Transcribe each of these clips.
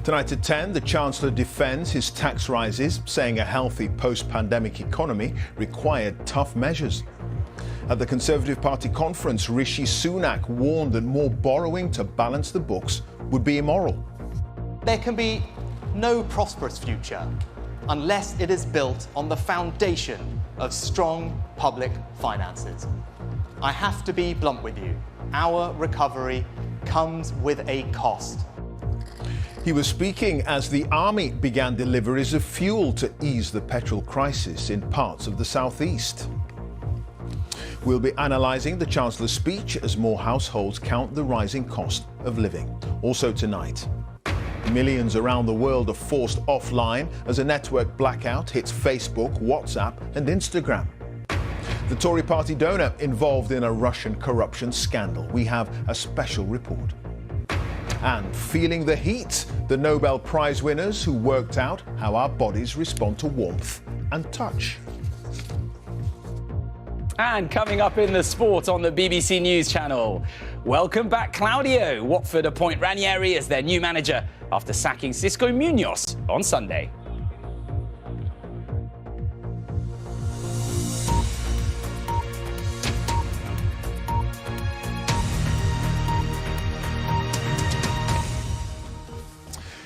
Tonight at 10, the Chancellor defends his tax rises, saying a healthy post-pandemic economy required tough measures. At the Conservative Party conference, Rishi Sunak warned that more borrowing to balance the books would be immoral. There can be no prosperous future unless it is built on the foundation of strong public finances. I have to be blunt with you. Our recovery comes with a cost. He was speaking as the army began deliveries of fuel to ease the petrol crisis in parts of the southeast. We'll be analysing the Chancellor's speech as more households count the rising cost of living. Also tonight, millions around the world are forced offline as a network blackout hits Facebook, WhatsApp and Instagram. The Tory party donor involved in a Russian corruption scandal. We have a special report. And feeling the heat, the Nobel Prize winners who worked out how our bodies respond to warmth and touch. And coming up in the sport on the BBC News channel. Welcome back, Claudio. Watford appoint Ranieri as their new manager after sacking Xisco Munoz on Sunday.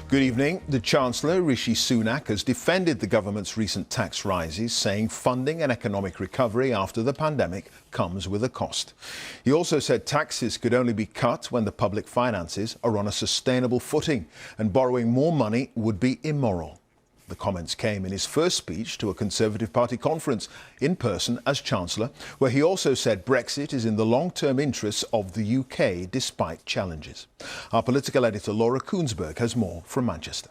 Good evening. The Chancellor, Rishi Sunak, has defended the government's recent tax rises, saying funding and economic recovery after the pandemic comes with a cost. He also said taxes could only be cut when the public finances are on a sustainable footing, and borrowing more money would be immoral. The comments came in his first speech to a Conservative Party conference in person as Chancellor, where he also said Brexit is in the long-term interests of the UK despite challenges. Our political editor Laura Koonsberg has more from Manchester.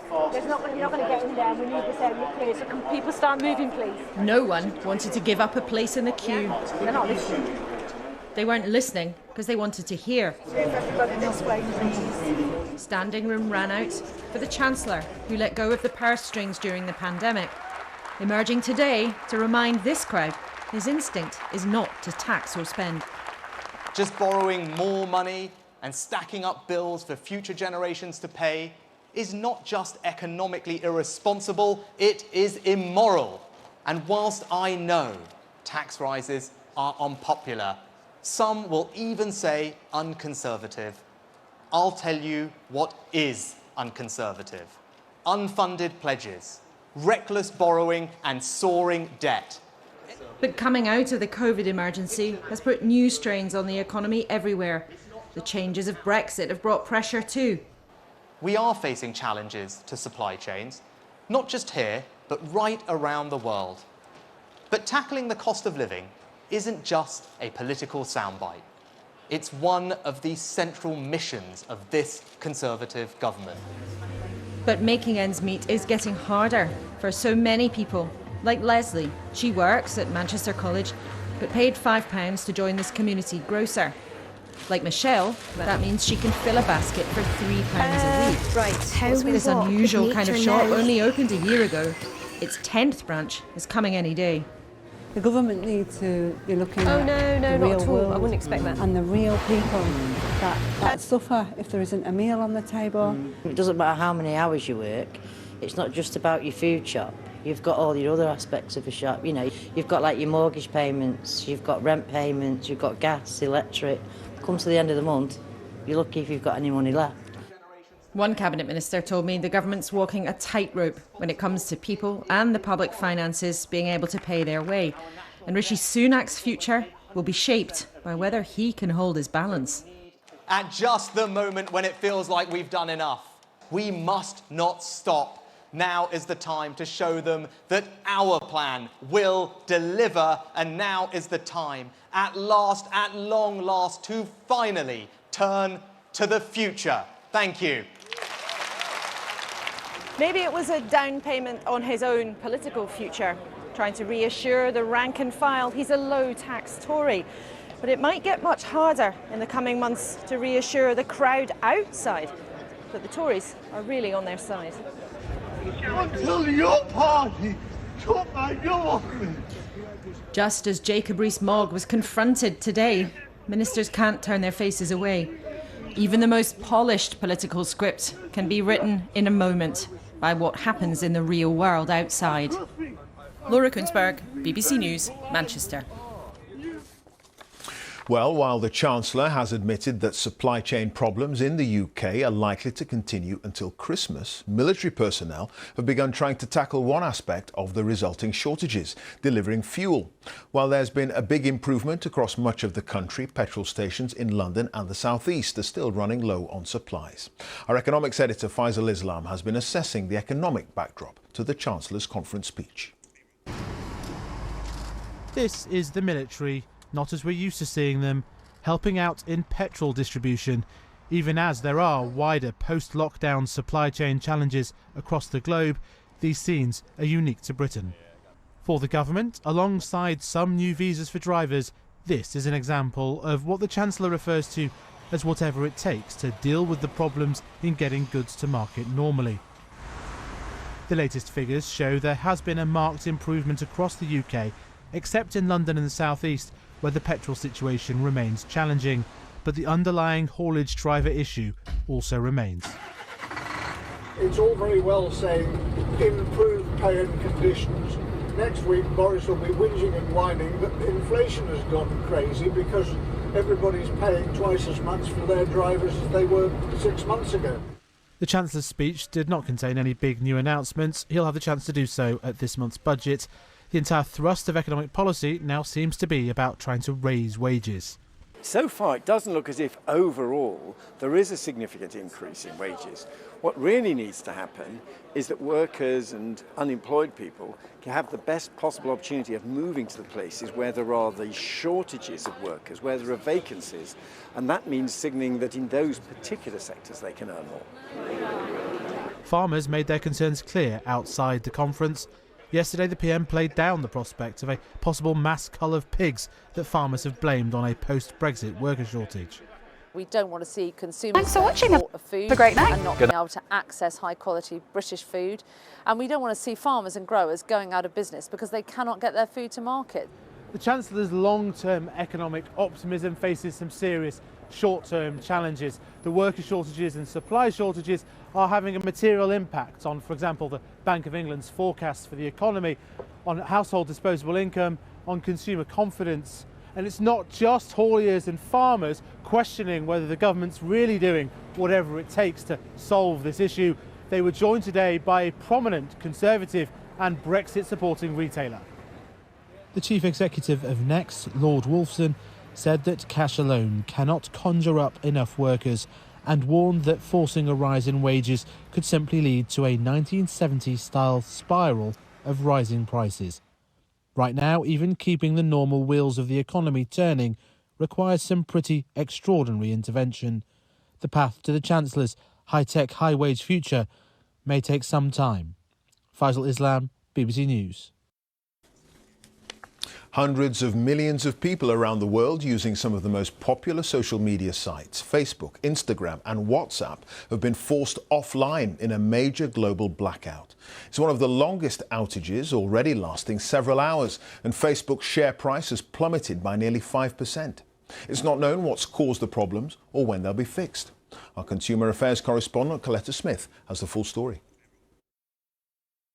You're not going to get in there. We need this area clear. So can people start moving, please? No one wanted to give up a place in the queue. They're not listening. They weren't listening because they wanted to hear. Move everybody this way, please. Standing room ran out for the Chancellor, who let go of the purse strings during the pandemic. Emerging today to remind this crowd his instinct is not to tax or spend. Just borrowing more money and stacking up bills for future generations to pay is not just economically irresponsible, it is immoral. And whilst I know tax rises are unpopular, some will even say unconservative, I'll tell you what is unconservative. Unfunded pledges, reckless borrowing and soaring debt. But coming out of the COVID emergency has put new strains on the economy everywhere. The changes of Brexit have brought pressure too. We are facing challenges to supply chains, not just here, but right around the world. But tackling the cost of living isn't just a political soundbite. It's one of the central missions of this Conservative government. But making ends meet is getting harder for so many people. Like Leslie, she works at Manchester College, but paid £5 to join this community grocer. Like Michelle, that means she can fill a basket for £3 a week. Right. This unusual kind of shop only opened a year ago. Its 10th branch is coming any day. The government needs to be looking at no, the not real at all. world I wouldn't expect that. and the real people that suffer if there isn't a meal on the table. It doesn't matter how many hours you work, it's not just about your food shop. You've got all your other aspects of a shop, you know. You've got like your mortgage payments, you've got rent payments, you've got gas, electric. Come to the end of the month, you're lucky if you've got any money left. One cabinet minister told me the government's walking a tightrope when it comes to people and the public finances being able to pay their way. And Rishi Sunak's future will be shaped by whether he can hold his balance. At just the moment when it feels like we've done enough, we must not stop. Now is the time to show them that our plan will deliver, and now is the time, at last, at long last, to finally turn to the future. Thank you. Maybe it was a down payment on his own political future, trying to reassure the rank and file he's a low-tax Tory. But it might get much harder in the coming months to reassure the crowd outside that the Tories are really on their side. Until your party took my job off me. Just as Jacob Rees-Mogg was confronted today, ministers can't turn their faces away. Even the most polished political script can be written in a moment by what happens in the real world outside. Laura Kunsberg, BBC News, Manchester. Well, while the Chancellor has admitted that supply chain problems in the UK are likely to continue until Christmas, military personnel have begun trying to tackle one aspect of the resulting shortages, delivering fuel. While there's been a big improvement across much of the country, petrol stations in London and the South East are still running low on supplies. Our economics editor Faisal Islam has been assessing the economic backdrop to the Chancellor's conference speech. This is the military, not as we're used to seeing them, helping out in petrol distribution, even as there are wider post-lockdown supply chain challenges across the globe. These scenes are unique to Britain. For the government, alongside some new visas for drivers, this is an example of what the Chancellor refers to as whatever it takes to deal with the problems in getting goods to market normally. The latest figures show there has been a marked improvement across the UK, except in London and the South East, where the petrol situation remains challenging, but the underlying haulage driver issue also remains. It's all very well saying improved pay and conditions. Next week Boris will be whinging and whining that inflation has gone crazy because everybody's paying twice as much for their drivers as they were 6 months ago. The Chancellor's speech did not contain any big new announcements. He'll have the chance to do so at this month's budget. The entire thrust of economic policy now seems to be about trying to raise wages. So far, it doesn't look as if overall there is a significant increase in wages. What really needs to happen is that workers and unemployed people can have the best possible opportunity of moving to the places where there are the shortages of workers, where there are vacancies, and that means signalling that in those particular sectors they can earn more. Farmers made their concerns clear outside the conference. Yesterday, the PM played down the prospect of a possible mass cull of pigs that farmers have blamed on a post-Brexit worker shortage. We don't want to see consumers short of food and not being able to access high-quality British food. And we don't want to see farmers and growers going out of business because they cannot get their food to market. The Chancellor's long-term economic optimism faces some serious short-term challenges. The worker shortages and supply shortages are having a material impact on, for example, the Bank of England's forecast for the economy, on household disposable income, on consumer confidence. And it's not just hauliers and farmers questioning whether the government's really doing whatever it takes to solve this issue. They were joined today by a prominent Conservative and Brexit-supporting retailer. The chief executive of Next, Lord Wolfson, said that cash alone cannot conjure up enough workers and warned that forcing a rise in wages could simply lead to a 1970s-style spiral of rising prices. Right now, even keeping the normal wheels of the economy turning requires some pretty extraordinary intervention. The path to the Chancellor's high-tech, high-wage future may take some time. Faisal Islam, BBC News. Hundreds of millions of people around the world using some of the most popular social media sites, Facebook, Instagram and WhatsApp, have been forced offline in a major global blackout. It's one of the longest outages, already lasting several hours, and Facebook's share price has plummeted by nearly 5%. It's not known what's caused the problems or when they'll be fixed. Our Consumer Affairs correspondent Coletta Smith has the full story.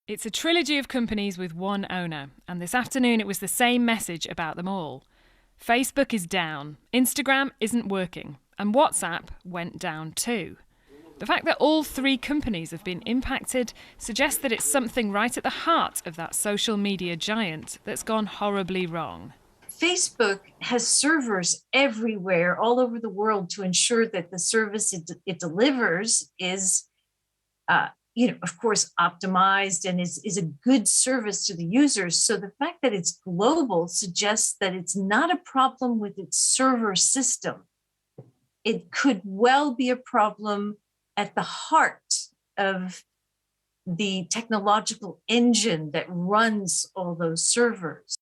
It's a trilogy of companies with one owner, and this afternoon it was the same message about them all. Facebook is down, Instagram isn't working, and WhatsApp went down too. The fact that all three companies have been impacted suggests that it's something right at the heart of that social media giant that's gone horribly wrong. Facebook has servers everywhere, all over the world, to ensure that the service it delivers is of course, optimized and is a good service to the users. So the fact that it's global suggests that it's not a problem with its server system. It could well be a problem at the heart of the technological engine that runs all those servers.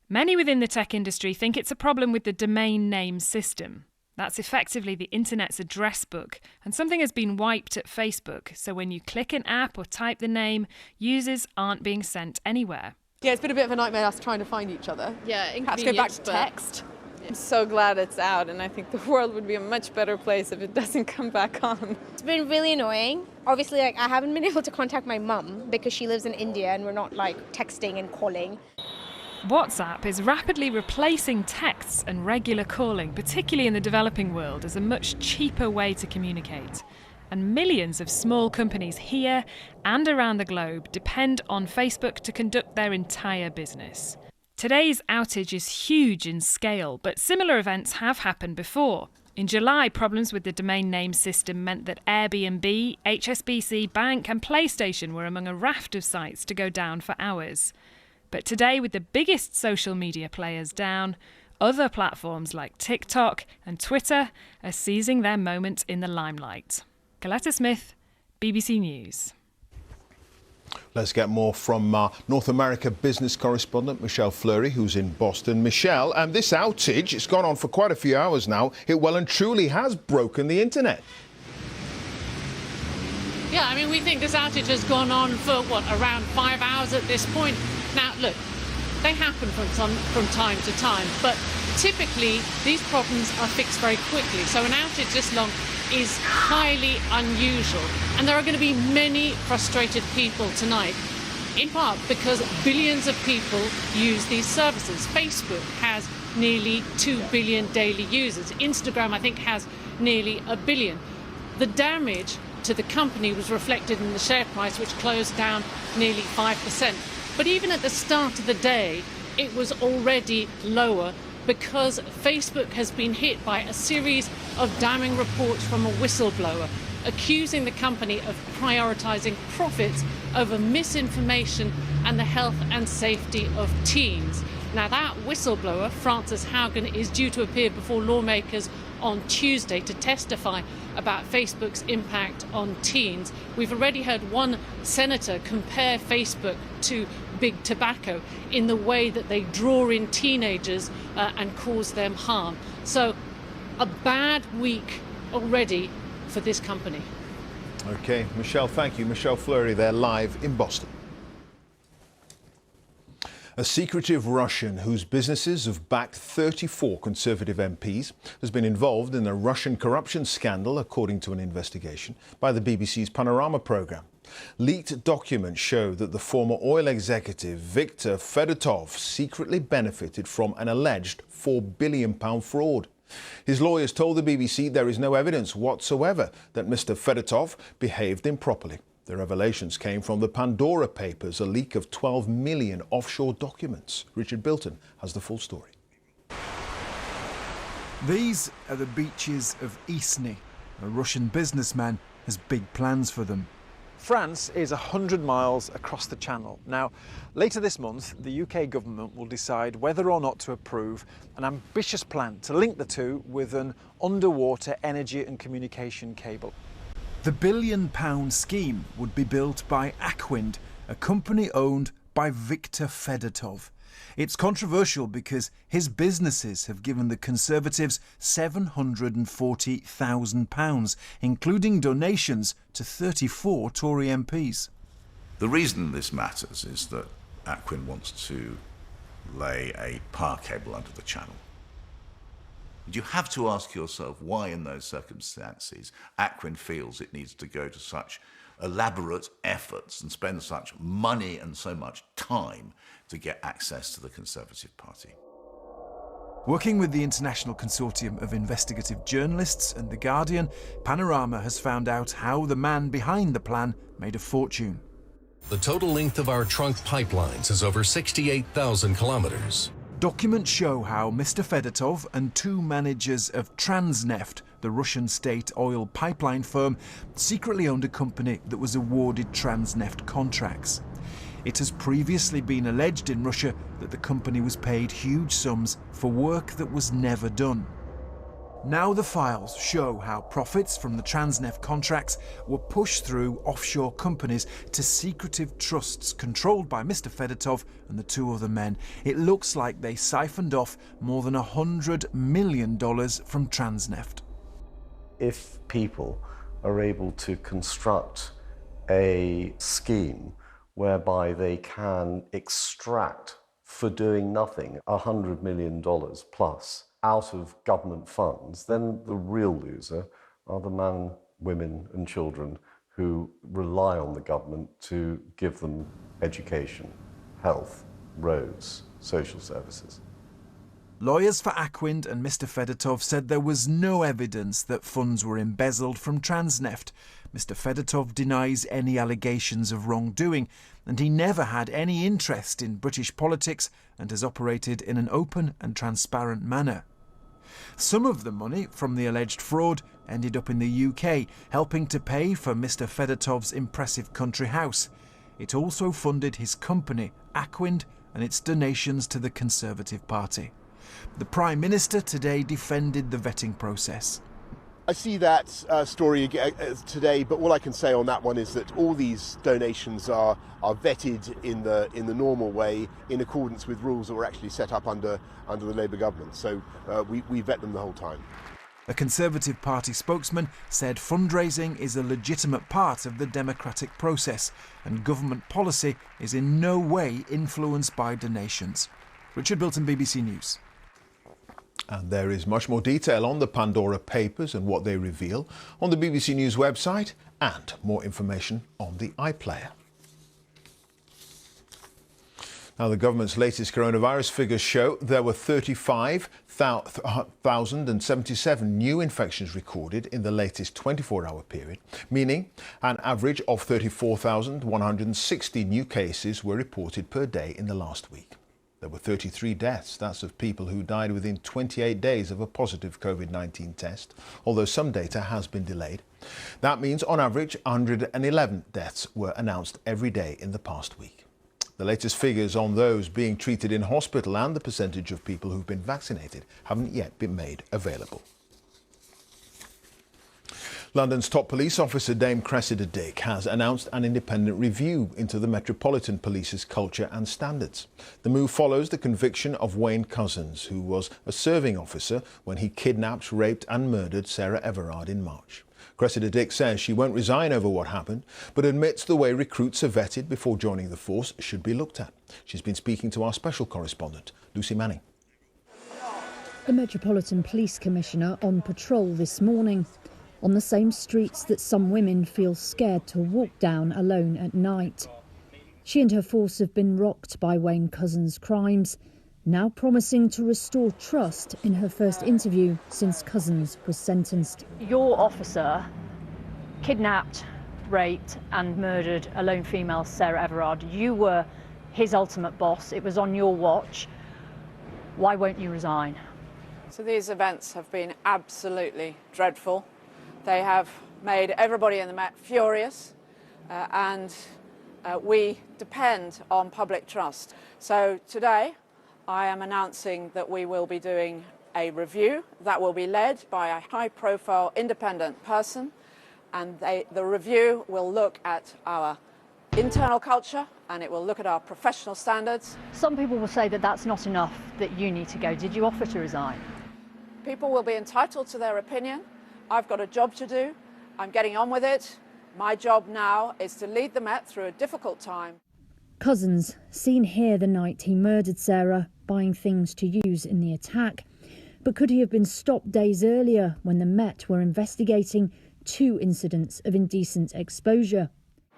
Many within the tech industry think it's a problem with the domain name system. That's effectively the internet's address book, and something has been wiped at Facebook, so when you click an app or type the name, users aren't being sent anywhere. Yeah, it's been a bit of a nightmare us trying to find each other. Yeah, had to go back to text. I'm so glad it's out, and I think the world would be a much better place if it doesn't come back on. It's been really annoying. Obviously, I haven't been able to contact my mum because she lives in India and we're not texting and calling. WhatsApp is rapidly replacing texts and regular calling, particularly in the developing world, as a much cheaper way to communicate. And millions of small companies here and around the globe depend on Facebook to conduct their entire business. Today's outage is huge in scale, but similar events have happened before. In July, problems with the domain name system meant that Airbnb, HSBC Bank and PlayStation were among a raft of sites to go down for hours. But today, with the biggest social media players down, other platforms like TikTok and Twitter are seizing their moment in the limelight. Coletta Smith, BBC News. Let's get more from North America business correspondent Michelle Fleury, who's in Boston. Michelle, this outage, it's gone on for quite a few hours now. It well and truly has broken the internet. Yeah, I mean, we think this outage has gone on for, around 5 hours at this point. Now, look, they happen from time to time, but typically these problems are fixed very quickly. So an outage this long is highly unusual. And there are going to be many frustrated people tonight, in part because billions of people use these services. Facebook has nearly 2 billion daily users. Instagram, I think, has nearly 1 billion. The damage to the company was reflected in the share price, which closed down nearly 5%. But even at the start of the day, it was already lower because Facebook has been hit by a series of damning reports from a whistleblower accusing the company of prioritising profits over misinformation and the health and safety of teens. Now, that whistleblower, Frances Haugen, is due to appear before lawmakers on Tuesday to testify about Facebook's impact on teens. We've already heard one senator compare Facebook to big tobacco in the way that they draw in teenagers and cause them harm. So a bad week already for this company. OK, Michelle, thank you. Michelle Fleury there live in Boston. A secretive Russian whose businesses have backed 34 Conservative MPs has been involved in a Russian corruption scandal, according to an investigation by the BBC's Panorama programme. Leaked documents show that the former oil executive Viktor Fedotov secretly benefited from an alleged £4 billion fraud. His lawyers told the BBC there is no evidence whatsoever that Mr. Fedotov behaved improperly. The revelations came from the Pandora Papers, a leak of 12 million offshore documents. Richard Bilton has the full story. These are the beaches of Eastenders. A Russian businessman has big plans for them. France is 100 miles across the Channel. Now, later this month, the UK government will decide whether or not to approve an ambitious plan to link the two with an underwater energy and communication cable. The £1 billion scheme would be built by Aquind, a company owned by Viktor Fedotov. It's controversial because his businesses have given the Conservatives £740,000, including donations to 34 Tory MPs. The reason this matters is that Aquin wants to lay a power cable under the Channel. You have to ask yourself why, in those circumstances, Aquin feels it needs to go to such elaborate efforts and spend such money and so much time to get access to the Conservative Party. Working with the International Consortium of Investigative Journalists and The Guardian, Panorama has found out how the man behind the plan made a fortune. The total length of our trunk pipelines is over 68,000 kilometers. Documents show how Mr. Fedotov and two managers of Transneft, the Russian state oil pipeline firm, secretly owned a company that was awarded Transneft contracts. It has previously been alleged in Russia that the company was paid huge sums for work that was never done. Now the files show how profits from the Transneft contracts were pushed through offshore companies to secretive trusts controlled by Mr. Fedotov and the two other men. It looks like they siphoned off more than $100 million from Transneft. If people are able to construct a scheme whereby they can extract for doing nothing, $100 million plus out of government funds, then the real loser are the men, women and children who rely on the government to give them education, health, roads, social services. Lawyers for Aquin and Mr Fedotov said there was no evidence that funds were embezzled from Transneft. Mr Fedotov denies any allegations of wrongdoing, and he never had any interest in British politics and has operated in an open and transparent manner. Some of the money from the alleged fraud ended up in the UK, helping to pay for Mr Fedotov's impressive country house. It also funded his company, Aquin, and its donations to the Conservative Party. The Prime Minister today defended the vetting process. I see that story today, but all I can say on that one is that all these donations are vetted in the normal way, in accordance with rules that were actually set up under the Labour government. So we vet them the whole time. A Conservative Party spokesman said fundraising is a legitimate part of the democratic process, and government policy is in no way influenced by donations. Richard Bilton, BBC News. And there is much more detail on the Pandora Papers and what they reveal on the BBC News website, and more information on the iPlayer. Now, the government's latest coronavirus figures show there were 35,077 new infections recorded in the latest 24-hour period, meaning an average of 34,160 new cases were reported per day in the last week. There were 33 deaths, that's of people who died within 28 days of a positive COVID-19 test, although some data has been delayed. That means, on average, 111 deaths were announced every day in the past week. The latest figures on those being treated in hospital and the percentage of people who've been vaccinated haven't yet been made available. London's top police officer, Dame Cressida Dick, has announced an independent review into the Metropolitan Police's culture and standards. The move follows the conviction of Wayne Couzens, who was a serving officer when he kidnapped, raped and murdered Sarah Everard in March. Cressida Dick says she won't resign over what happened, but admits the way recruits are vetted before joining the force should be looked at. She's been speaking to our special correspondent, Lucy Manning. The Metropolitan Police Commissioner on patrol this morning, on the same streets that some women feel scared to walk down alone at night. She and her force have been rocked by Wayne Couzens' crimes, now promising to restore trust in her first interview since Couzens was sentenced. Your officer kidnapped, raped and murdered a lone female, Sarah Everard. You were his ultimate boss. It was on your watch. Why won't you resign? So these events have been absolutely dreadful. They have made everybody in the Met furious, and we depend on public trust. So today I am announcing that we will be doing a review that will be led by a high-profile independent person, and the review will look at our internal culture and it will look at our professional standards. Some people will say that that's not enough, that you need to go. Did you offer to resign? People will be entitled to their opinion. I've got a job to do. I'm getting on with it. My job now is to lead the Met through a difficult time. Couzens, seen here the night he murdered Sarah, buying things to use in the attack. But could he have been stopped days earlier when the Met were investigating 2 incidents of indecent exposure?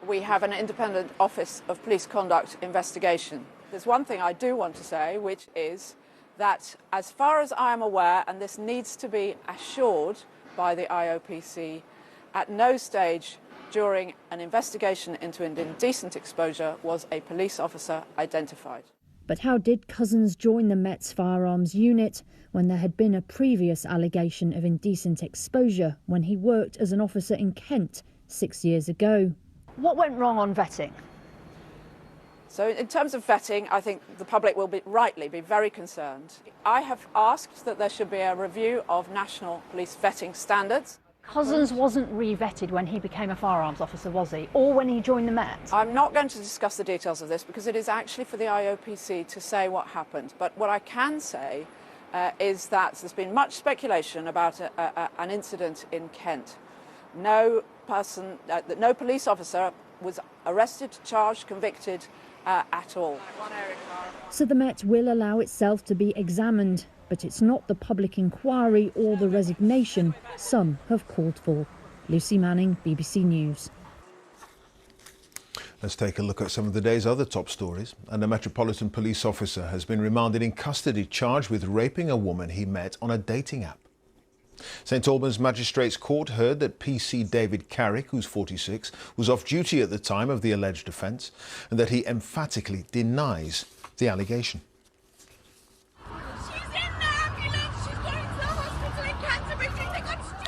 We have an independent Office of Police Conduct investigation. There's one thing I do want to say, which is that as far as I am aware, and this needs to be assured by the IOPC, at no stage during an investigation into an indecent exposure was a police officer identified. But how did Couzens join the Met's firearms unit when there had been a previous allegation of indecent exposure when he worked as an officer in Kent 6 years ago? What went wrong on vetting? So in terms of vetting, I think the public will rightly be very concerned. I have asked that there should be a review of national police vetting standards. Couzens wasn't re-vetted when he became a firearms officer, was he? Or when he joined the Met? I'm not going to discuss the details of this because it is actually for the IOPC to say what happened. But what I can say is that there's been much speculation about an incident in Kent. No police officer was arrested, charged, convicted at all. So the Met will allow itself to be examined, but it's not the public inquiry or the resignation some have called for. Lucy Manning, BBC News. Let's take a look at some of the day's other top stories. And a Metropolitan Police officer has been remanded in custody charged with raping a woman he met on a dating app. St Albans Magistrates Court heard that PC David Carrick, who's 46, was off duty at the time of the alleged offence and that he emphatically denies the allegation.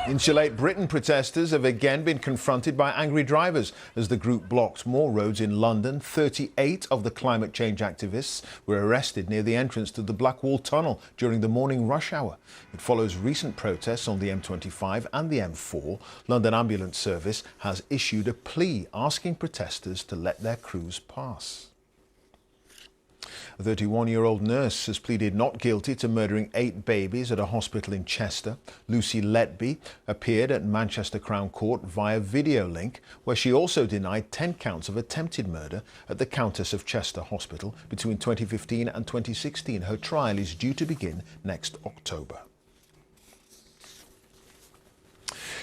Insulate Britain protesters have again been confronted by angry drivers as the group blocked more roads in London. 38 of the climate change activists were arrested near the entrance to the Blackwall Tunnel during the morning rush hour. It follows recent protests on the M25 and the M4. London Ambulance Service has issued a plea asking protesters to let their crews pass. A 31-year-old nurse has pleaded not guilty to murdering 8 babies at a hospital in Chester. Lucy Letby appeared at Manchester Crown Court via video link, where she also denied 10 counts of attempted murder at the Countess of Chester Hospital between 2015 and 2016. Her trial is due to begin next October.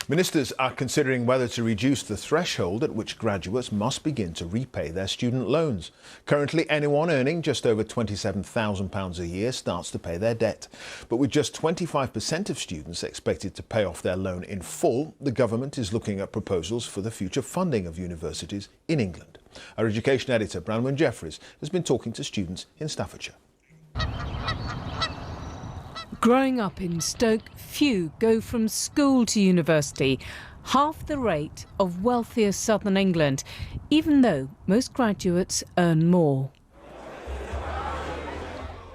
Ministers are considering whether to reduce the threshold at which graduates must begin to repay their student loans. Currently, anyone earning just over £27,000 a year starts to pay their debt. But with just 25% of students expected to pay off their loan in full, the government is looking at proposals for the future funding of universities in England. Our education editor, Branwen Jeffries, has been talking to students in Staffordshire. Growing up in Stoke, few go from school to university, half the rate of wealthier southern England, even though most graduates earn more.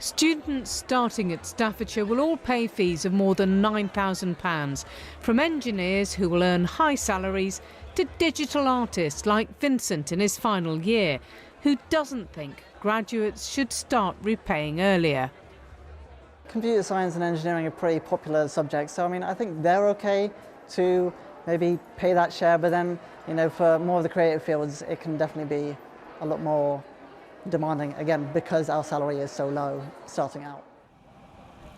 Students starting at Staffordshire will all pay fees of more than £9,000, from engineers who will earn high salaries to digital artists like Vincent in his final year, who doesn't think graduates should start repaying earlier. Computer science and engineering are pretty popular subjects, so I mean, I think they're okay to maybe pay that share, but then, you know, for more of the creative fields, it can definitely be a lot more demanding, again, because our salary is so low starting out.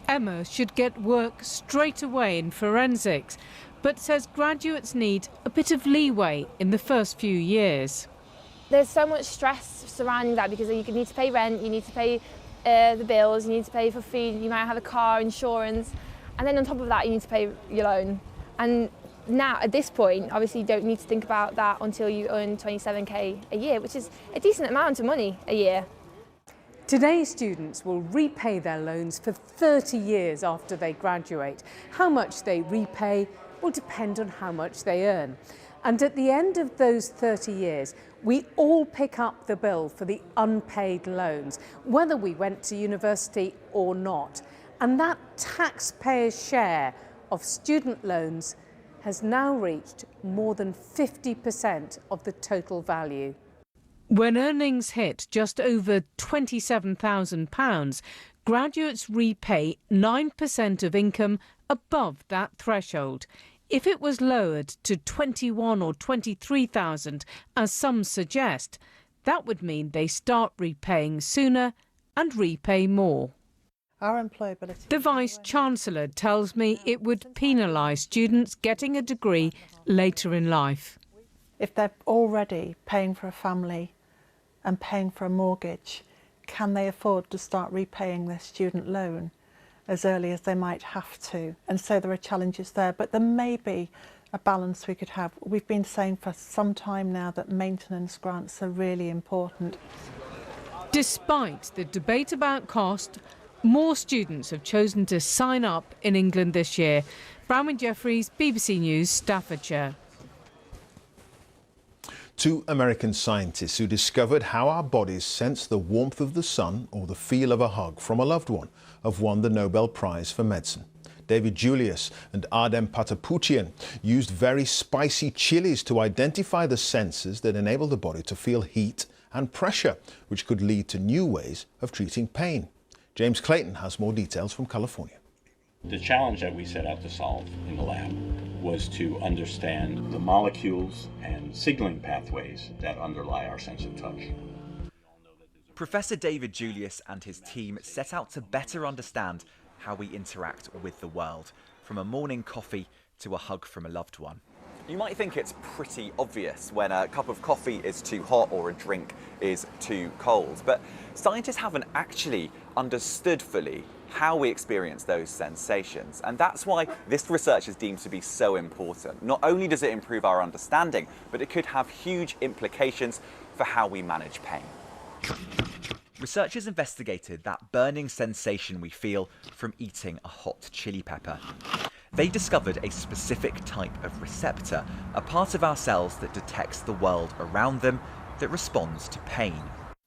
Emma should get work straight away in forensics, but says graduates need a bit of leeway in the first few years. There's so much stress surrounding that because you need to pay rent, you need to pay the bills, you need to pay for food, you might have a car, insurance, and then on top of that you need to pay your loan. And now at this point, obviously you don't need to think about that until you earn 27k a year, which is a decent amount of money a year. Today's students will repay their loans for 30 years after they graduate. How much they repay will depend on how much they earn. And at the end of those 30 years, we all pick up the bill for the unpaid loans, whether we went to university or not. And that taxpayer's share of student loans has now reached more than 50% of the total value. When earnings hit just over £27,000, graduates repay 9% of income above that threshold. If it was lowered to 21 or 23,000, as some suggest, that would mean they start repaying sooner and repay more. Our employability. The Vice-Chancellor tells me it would penalise students getting a degree later in life. If they're already paying for a family and paying for a mortgage, can they afford to start repaying their student loan as early as they might have to? And so there are challenges there, but there may be a balance we could have. We've been saying for some time now that maintenance grants are really important. Despite the debate about cost, more students have chosen to sign up in England this year. Branwen Jeffries, BBC News, Staffordshire. 2 American scientists who discovered how our bodies sense the warmth of the sun or the feel of a hug from a loved one have won the Nobel Prize for Medicine. David Julius and Ardem Patapoutian used very spicy chilies to identify the senses that enable the body to feel heat and pressure, which could lead to new ways of treating pain. James Clayton has more details from California. The challenge that we set out to solve in the lab was to understand the molecules and signaling pathways that underlie our sense of touch. Professor David Julius and his team set out to better understand how we interact with the world, from a morning coffee to a hug from a loved one. You might think it's pretty obvious when a cup of coffee is too hot or a drink is too cold, but scientists haven't actually understood fully how we experience those sensations. And that's why this research is deemed to be so important. Not only does it improve our understanding, but it could have huge implications for how we manage pain. Researchers investigated that burning sensation we feel from eating a hot chili pepper. They discovered a specific type of receptor, a part of our cells that detects the world around them, that responds to pain.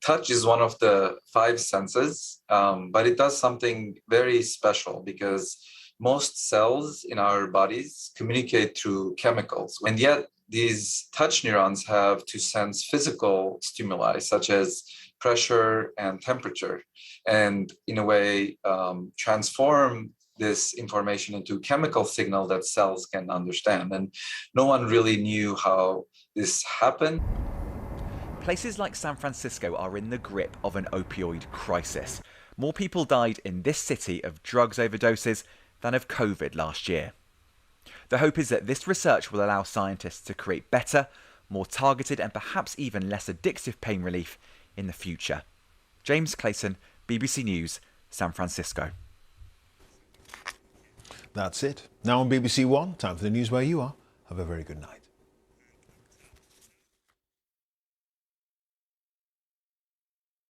Touch is one of the 5 senses, but it does something very special because most cells in our bodies communicate through chemicals, and yet these touch neurons have to sense physical stimuli such as pressure and temperature, and in a way transform this information into chemical signal that cells can understand. And no one really knew how this happened. Places like San Francisco are in the grip of an opioid crisis. More people died in this city of drugs overdoses than of COVID last year. The hope is that this research will allow scientists to create better, more targeted and perhaps even less addictive pain relief in the future. James Clayton, BBC News, San Francisco. That's it. Now on BBC One, time for the news where you are. Have a very good night.